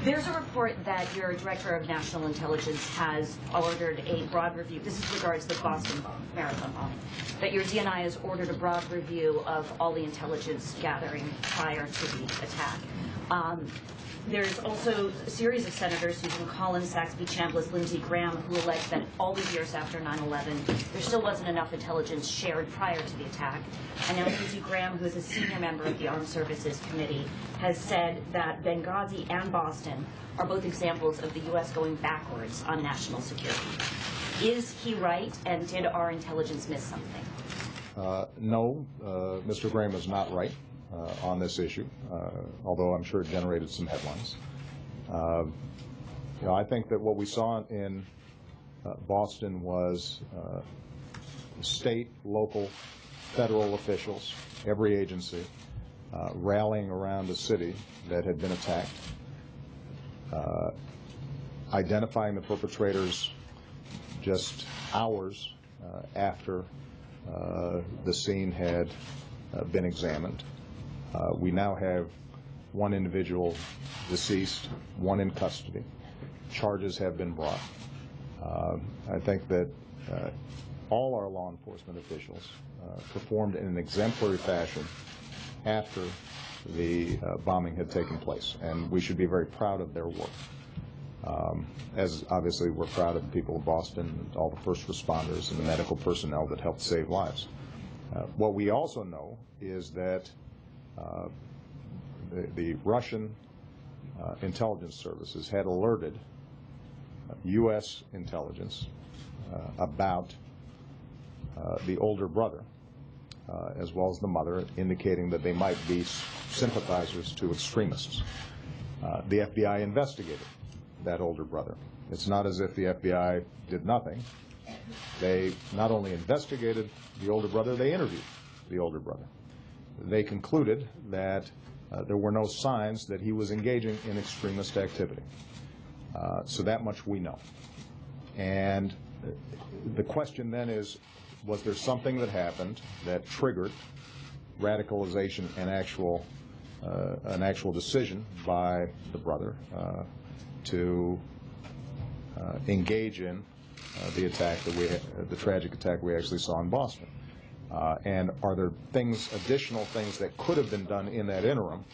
There's a report that your Director of National Intelligence has ordered a broad review. This is regards the Boston Marathon bombing. That your DNI has ordered a broad review of all the intelligence gathering prior to the attack. There's also a series of senators, Susan Collins, Saxby Chambliss, Lindsey Graham, who allege that all these years after 9/11, there still wasn't enough intelligence shared prior to the attack. And now Lindsey Graham, who is a senior member of the Armed Services Committee, has said that Benghazi and Boston are both examples of the U.S. going backwards on national security. Is he right, and did our intelligence miss something? No, Mr. Graham is not right on this issue, although I'm sure it generated some headlines. I think that what we saw in Boston was state, local, federal officials, every agency, rallying around a city that had been attacked, identifying the perpetrators just hours after the scene had been examined. We now have one individual deceased, one in custody. Charges have been brought. I think that all our law enforcement officials performed in an exemplary fashion after the bombing had taken place, and we should be very proud of their work. As obviously we're proud of the people of Boston, and all the first responders and the medical personnel that helped save lives. What we also know is that the Russian intelligence services had alerted U.S. intelligence about the older brother, as well as the mother, indicating that they might be sympathizers to extremists. The FBI investigated that older brother. It's not as if the FBI did nothing. They not only investigated the older brother, they interviewed the older brother. They concluded that there were no signs that he was engaging in extremist activity. So that much we know. And the question then is, was there something that happened that triggered radicalization and an actual decision by the brother to engage in the attack that the tragic attack we actually saw in Boston? And are there additional things that could have been done in that interim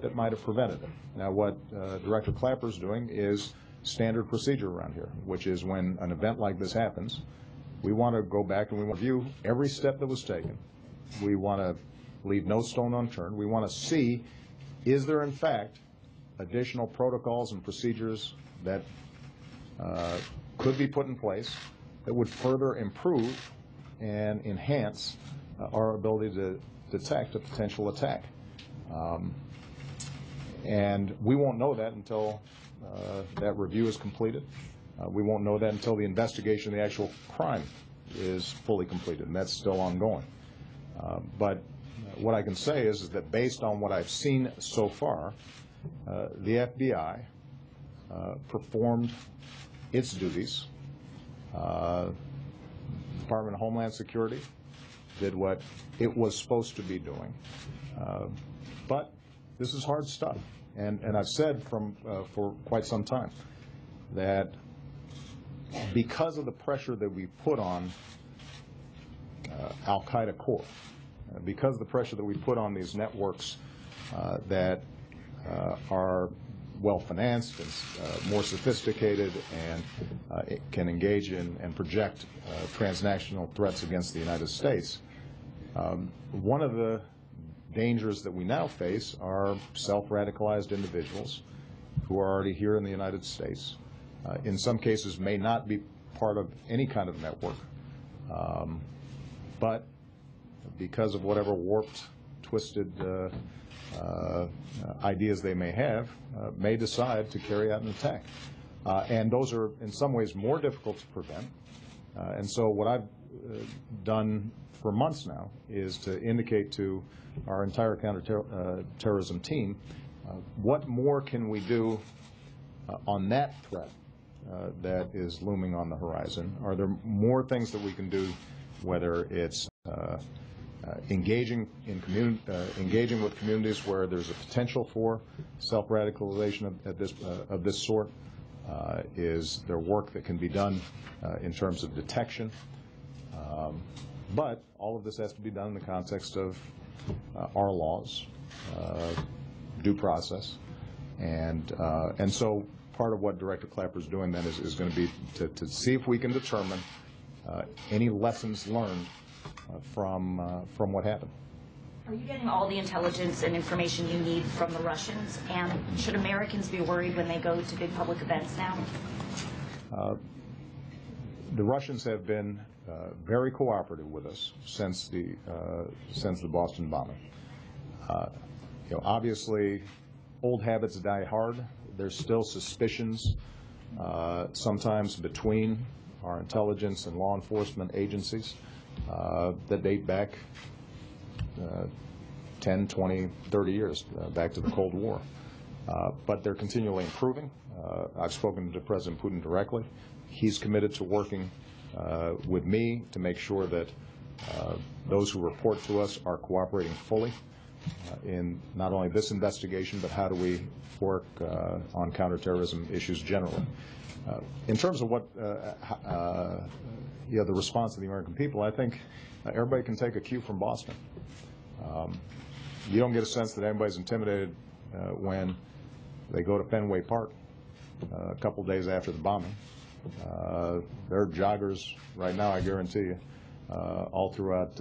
that might have prevented it? Now, what Director Clapper is doing is standard procedure around here, which is when an event like this happens, we want to go back and we want to review every step that was taken. We want to leave no stone unturned. We want to see, is there in fact additional protocols and procedures that could be put in place that would further improve and enhance our ability to detect a potential attack. And we won't know that until that review is completed. We won't know that until the investigation of the actual crime is fully completed, and that's still ongoing. But what I can say is that based on what I've seen so far, the FBI performed its duties. Department of Homeland Security did what it was supposed to be doing. But this is hard stuff. And I've said for quite some time that because of the pressure that we put on Al-Qaeda core, because of the pressure that we put on these networks that are well-financed and more sophisticated and can engage in and project transnational threats against the United States, one of the dangers that we now face are self-radicalized individuals who are already here in the United States. In some cases may not be part of any kind of network, but because of whatever warped, twisted ideas they may have, may decide to carry out an attack. And those are in some ways more difficult to prevent. And so what I've done for months now is to indicate to our entire counterterrorism team what more can we do on that threat that is looming on the horizon. Are there more things that we can do, whether it's engaging with communities where there's a potential for self-radicalization of this sort is there work that can be done in terms of detection. But all of this has to be done in the context of our laws, due process, and so part of what Director Clapper is doing then is going to be to see if we can determine any lessons learned from what happened. Are you getting all the intelligence and information you need from the Russians? And should Americans be worried when they go to big public events now? The Russians have been very cooperative with us since the Boston bombing. Obviously, old habits die hard. There's still suspicions sometimes between our intelligence and law enforcement agencies that date back 10, 20, 30 years, back to the Cold War. But they're continually improving. I've spoken to President Putin directly. He's committed to working with me to make sure that those who report to us are cooperating fully in not only this investigation, but how do we work on counterterrorism issues generally. In terms of what the response of the American people, I think everybody can take a cue from Boston. You don't get a sense that anybody's intimidated when they go to Fenway Park a couple days after the bombing. There are joggers right now, I guarantee you, all throughout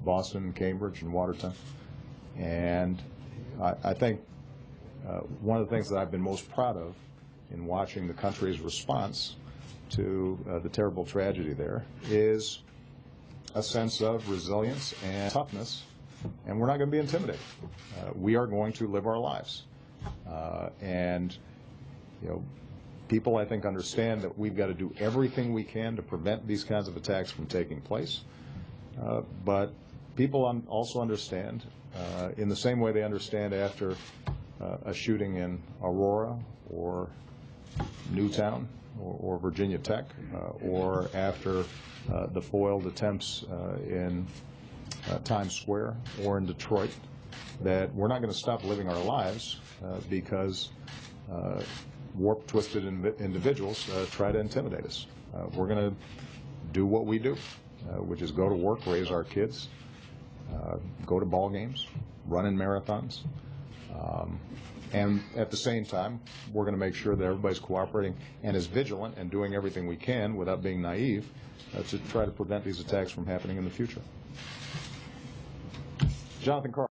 Boston, Cambridge, and Watertown. And I think one of the things that I've been most proud of in watching the country's response to the terrible tragedy there is a sense of resilience and toughness, and we're not going to be intimidated. We are going to live our lives. And people, I think, understand that we've got to do everything we can to prevent these kinds of attacks from taking place. But people also understand, in the same way they understand after a shooting in Aurora or Newtown or Virginia Tech, or after the foiled attempts in Times Square or in Detroit, that we're not going to stop living our lives because warped, twisted individuals try to intimidate us. We're going to do what we do, which is go to work, raise our kids, go to ball games, run in marathons, and at the same time, we're going to make sure that everybody's cooperating and is vigilant and doing everything we can without being naive to try to prevent these attacks from happening in the future. Jonathan Carl.